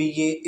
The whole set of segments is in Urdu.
BA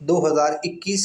2021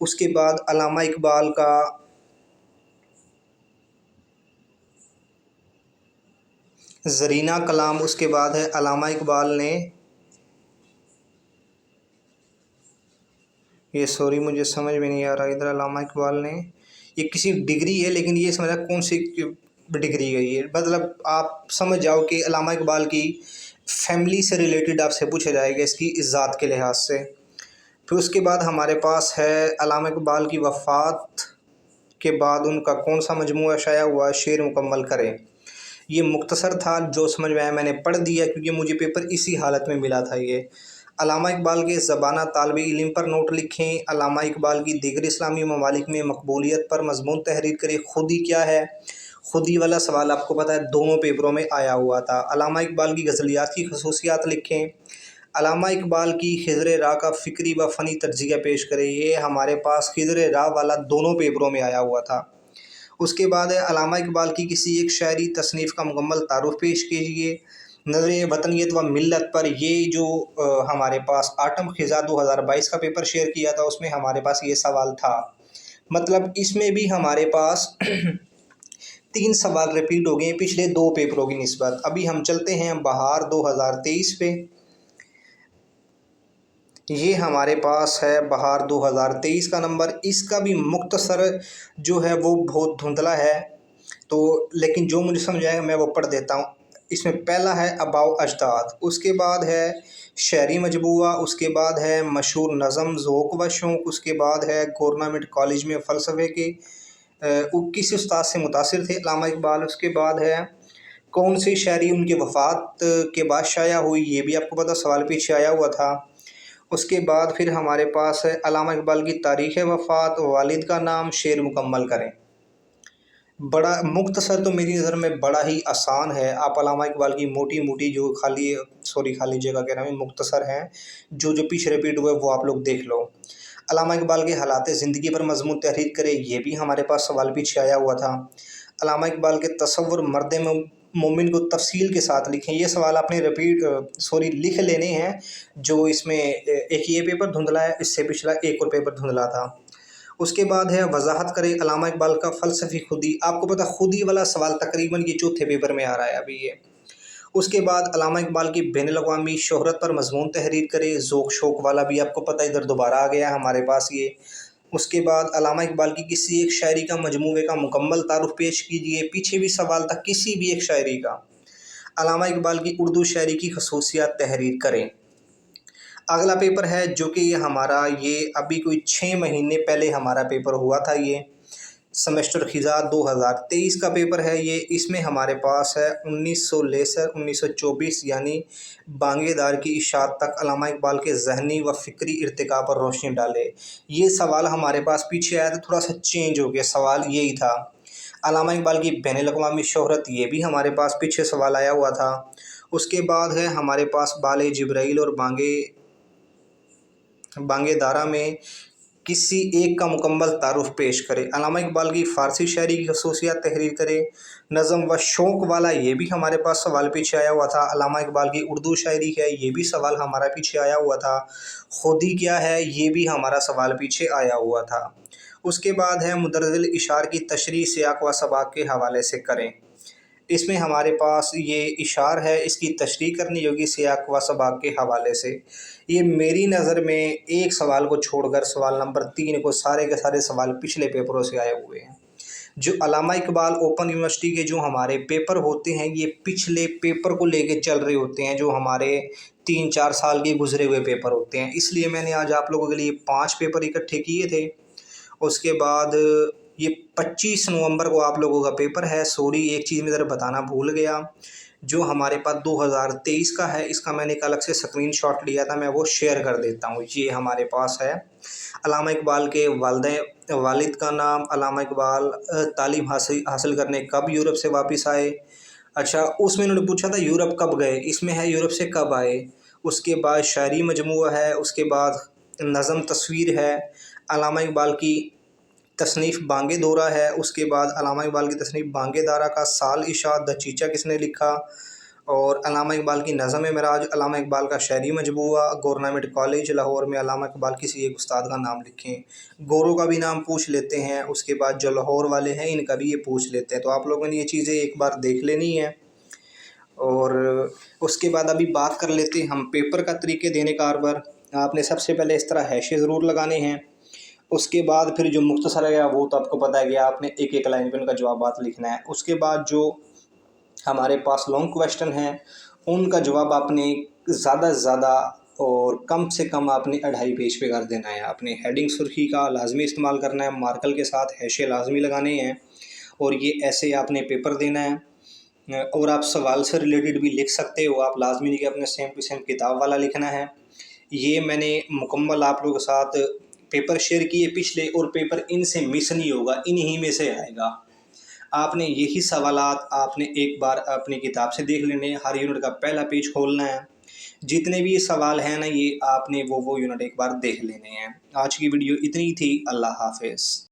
اس کے بعد علامہ اقبال کا زرینہ کلام، اس کے بعد ہے علامہ اقبال نے یہ سوری مجھے سمجھ میں نہیں آ رہا ادھر، علامہ اقبال نے یہ کسی ڈگری ہے لیکن یہ سمجھا کون سی ڈگری ہے یہ، مطلب آپ سمجھ جاؤ کہ علامہ اقبال کی فیملی سے ریلیٹڈ آپ سے پوچھا جائے گا اس کی ذات کے لحاظ سے۔ پھر اس کے بعد ہمارے پاس ہے علامہ اقبال کی وفات کے بعد ان کا کون سا مجموعہ شائع ہوا، شعر مکمل کریں۔ یہ مختصر تھا، جو سمجھ میں آیا میں نے پڑھ دیا کیونکہ مجھے پیپر اسی حالت میں ملا تھا۔ یہ علامہ اقبال کے زبانہ طالب علم پر نوٹ لکھیں۔ علامہ اقبال کی دیگر اسلامی ممالک میں مقبولیت پر مضمون تحریر کریں۔ خودی کیا ہے؟ خودی والا سوال آپ کو پتہ ہے دونوں پیپروں میں آیا ہوا تھا۔ علامہ اقبال کی غزلیات کی خصوصیات لکھیں۔ علامہ اقبال کی خضر راہ کا فکری و فنی تجزیہ پیش کریں۔ یہ ہمارے پاس خضر راہ والا دونوں پیپروں میں آیا ہوا تھا۔ اس کے بعد ہے علامہ اقبال کی کسی ایک شاعری تصنیف کا مکمل تعارف پیش کیجیے۔ نظر وطنیت و ملت پر یہ جو ہمارے پاس آٹم خزاں 2022 کا پیپر شیئر کیا تھا اس میں ہمارے پاس یہ سوال تھا، مطلب اس میں بھی ہمارے پاس 3 سوال ریپیٹ ہو گئے پچھلے 2 پیپروں کی نسبت۔ ابھی ہم چلتے ہیں بہار 2023 پہ۔ یہ ہمارے پاس ہے بہار 2023 کا نمبر، اس کا بھی مختصر جو ہے وہ بہت دھندلا ہے، تو لیکن جو مجھے سمجھ آئے گا میں وہ پڑھ دیتا ہوں۔ اس میں پہلا ہے آباء و اجداد، اس کے بعد ہے شعری مجموعہ، اس کے بعد ہے مشہور نظم ذوق و شوق، اس کے بعد ہے گورنمنٹ کالج میں فلسفے کے کس استاد سے متاثر تھے علامہ اقبال، اس کے بعد ہے کون سی شاعری ان کے وفات کے بعد شائع ہوئی، یہ بھی آپ کو پتہ سوال پیچھے آیا ہوا تھا۔ اس کے بعد پھر ہمارے پاس ہے علامہ اقبال کی تاریخ وفات، والد کا نام، شعر مکمل کریں۔ بڑا مختصر تو میری نظر میں بڑا ہی آسان ہے، آپ علامہ اقبال کی موٹی موٹی جو خالی جگہ کہہ رہا ہوں مختصر ہیں، جو پیچھے ریپیٹ ہوئے وہ آپ لوگ دیکھ لو۔ علامہ اقبال کے حالات زندگی پر مضمون تحریر کرے، یہ بھی ہمارے پاس سوال پیچھے آیا ہوا تھا۔ علامہ اقبال کے تصور مرد مومن کو تفصیل کے ساتھ لکھیں، یہ سوال آپ نے لکھ لینے ہیں، جو اس میں ایک یہ پیپر دھندلا ہے، اس سے پچھلا ایک اور پیپر دھندلا تھا۔ اس کے بعد ہے وضاحت کرے علامہ اقبال کا فلسفی خودی، آپ کو پتہ خودی والا سوال تقریباً یہ چوتھے پیپر میں آ رہا ہے ابھی یہ۔ اس کے بعد علامہ اقبال کی بین الاقوامی شہرت پر مضمون تحریر کرے، ذوق شوق والا بھی آپ کو پتہ ادھر دوبارہ آ گیا ہمارے پاس یہ۔ اس کے بعد علامہ اقبال کی کسی ایک شاعری کا مجموعے کا مکمل تعارف پیش کیجیے، پیچھے بھی سوال تھا کسی بھی ایک شاعری کا۔ علامہ اقبال کی اردو شاعری کی خصوصیات تحریر کریں۔ اگلا پیپر ہے جو کہ یہ ابھی کوئی 6 مہینے پہلے ہمارا پیپر ہوا تھا، یہ سمیسٹر خزاں 2023 کا پیپر ہے یہ۔ اس میں ہمارے پاس ہے 1900 لے کر 1924 یعنی بانگے دار کی اشاعت تک علامہ اقبال کے ذہنی و فکری ارتقاء پر روشنی ڈالے۔ یہ سوال ہمارے پاس پیچھے آیا تھا، تھوڑا سا چینج ہو گیا، سوال یہی تھا۔ علامہ اقبال کی بین الاقوامی شہرت، یہ بھی ہمارے پاس پیچھے سوال آیا ہوا تھا۔ اس کے بعد ہے ہمارے پاس بال جبرائیل اور بانگے دارا میں کسی ایک کا مکمل تعارف پیش کرے۔ علامہ اقبال کی فارسی شاعری کی خصوصیات تحریر کرے۔ نظم و شوق والا، یہ بھی ہمارے پاس سوال پیچھے آیا ہوا تھا۔ علامہ اقبال کی اردو شاعری ہے، یہ بھی سوال ہمارا پیچھے آیا ہوا تھا۔ خودی کیا ہے، یہ بھی ہمارا سوال پیچھے آیا ہوا تھا۔ اس کے بعد ہے مدرج الاشعار کی تشریح سیاق و سباق کے حوالے سے کریں۔ اس میں ہمارے پاس یہ اشعار ہے، اس کی تشریح کرنی ہوگی سیاق و سباق کے حوالے سے۔ یہ میری نظر میں ایک سوال کو چھوڑ کر سوال نمبر 3 کو سارے کے سارے سوال پچھلے پیپروں سے آئے ہوئے ہیں۔ جو علامہ اقبال اوپن یونیورسٹی کے جو ہمارے پیپر ہوتے ہیں یہ پچھلے پیپر کو لے کے چل رہے ہوتے ہیں، جو ہمارے 3-4 سال کے گزرے ہوئے پیپر ہوتے ہیں، اس لیے میں نے آج آپ لوگوں کے لیے 5 پیپر اکٹھے کیے تھے۔ اس کے بعد یہ 25 نومبر کو آپ لوگوں کا پیپر ہے۔ ایک چیز میں ذرا بتانا بھول گیا، جو ہمارے پاس 2023 کا ہے، اس کا میں نے ایک الگ سے اسکرین شاٹ لیا تھا، میں وہ شیئر کر دیتا ہوں۔ یہ ہمارے پاس ہے علامہ اقبال کے والد کا نام، علامہ اقبال تعلیم حاصل کرنے کب یورپ سے واپس آئے۔ اچھا، اس میں انہوں نے پوچھا تھا یورپ کب گئے، اس میں ہے یورپ سے کب آئے۔ اس کے بعد شاعری مجموعہ ہے، اس کے بعد نظم تصویر ہے، علامہ اقبال کی تصنیف بانگے دورہ ہے، اس کے بعد علامہ اقبال کی تصنیف بانگے دارا کا سال اشاعت دچیچہ کس نے لکھا، اور علامہ اقبال کی نظم معراج، علامہ اقبال کا شعری مجموعہ، گورنمنٹ کالج لاہور میں علامہ اقبال کسی ایک استاد کا نام لکھیں۔ گورو کا بھی نام پوچھ لیتے ہیں، اس کے بعد جو لاہور والے ہیں ان کا بھی یہ پوچھ لیتے ہیں۔ تو آپ لوگوں نے یہ چیزیں ایک بار دیکھ لینی ہے۔ اور اس کے بعد ابھی بات کر لیتے ہیں ہم پیپر کا طریقے دینے کار پر۔ آپ نے سب سے پہلے اس طرح حاشیے ضرور لگانے ہیں۔ اس کے بعد پھر جو مختصر ہے وہ تو آپ کو پتہ ہے کہ آپ نے ایک ایک لائن پہ ان کا جوابات لکھنا ہے۔ اس کے بعد جو ہمارے پاس لانگ کویشچن ہیں ان کا جواب آپ نے زیادہ سے زیادہ اور کم سے کم آپ نے 2.5 پیج پہ کر دینا ہے۔ آپ نے ہیڈنگ سرخی کا لازمی استعمال کرنا ہے، مارکر کے ساتھ حاشیے لازمی لگانے ہیں، اور یہ ایسے آپ نے پیپر دینا ہے۔ اور آپ سوال سے ریلیٹڈ بھی لکھ سکتے ہو، آپ لازمی نہیں کہ اپنے سیم ٹو سیم کتاب والا لکھنا ہے۔ یہ میں نے مکمل آپ لوگوں کے ساتھ پیپر شیئر کیے پچھلے، اور پیپر ان سے مس نہیں ہوگا، انہی میں سے آئے گا۔ آپ نے یہی سوالات آپ نے ایک بار اپنی کتاب سے دیکھ لینے، ہر یونٹ کا پہلا پیج کھولنا ہے، جتنے بھی سوال ہیں نا یہ آپ نے وہ یونٹ ایک بار دیکھ لینے ہیں۔ آج کی ویڈیو اتنی تھی، اللہ حافظ۔